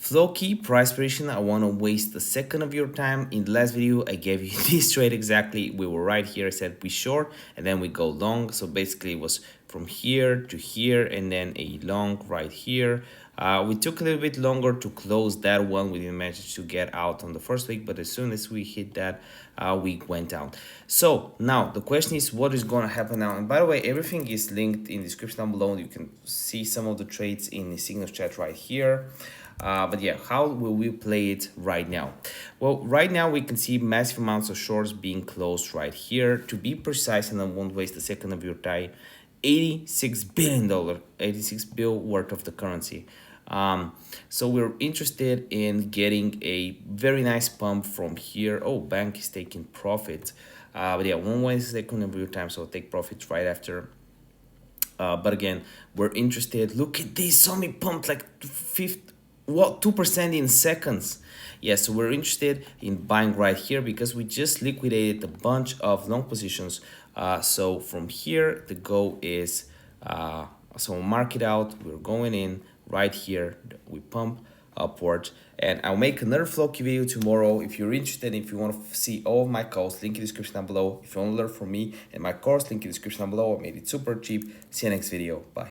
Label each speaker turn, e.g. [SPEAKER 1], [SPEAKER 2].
[SPEAKER 1] Floki price prediction. I want to waste a second of your time. In the last video, I gave you this trade exactly. We were right here. I said we short and then we go long. So basically it was from here to here and then a long right here. We took a little bit longer to close that one. We didn't manage to get out on the first week, but as soon as we hit that, we went down. So now the question is, what is going to happen now? And by the way, everything is linked in the description down below. You can see some of the trades in the signals chat right here. But yeah, how will we play it right now? Well, right now we can see massive amounts of shorts being closed right here. To be precise, and I won't waste a second of your time, $86 billion, 86 bill worth of the currency. So we're interested in getting a very nice pump from here. Oh, bank is taking profit. But yeah, won't waste a second of your time, so I'll take profits right after. But again, we're interested. Look at this, saw me pump like 2% in seconds. Yeah, so we're interested in buying right here because we just liquidated a bunch of long positions. So from here, the goal is, so mark it out. We're going in right here. We pump upward. And I'll make another Floki video tomorrow. If you're interested, if you want to see all of my calls, link in the description down below. If you want to learn from me and my course, link in the description down below. I made it super cheap. See you next video. Bye.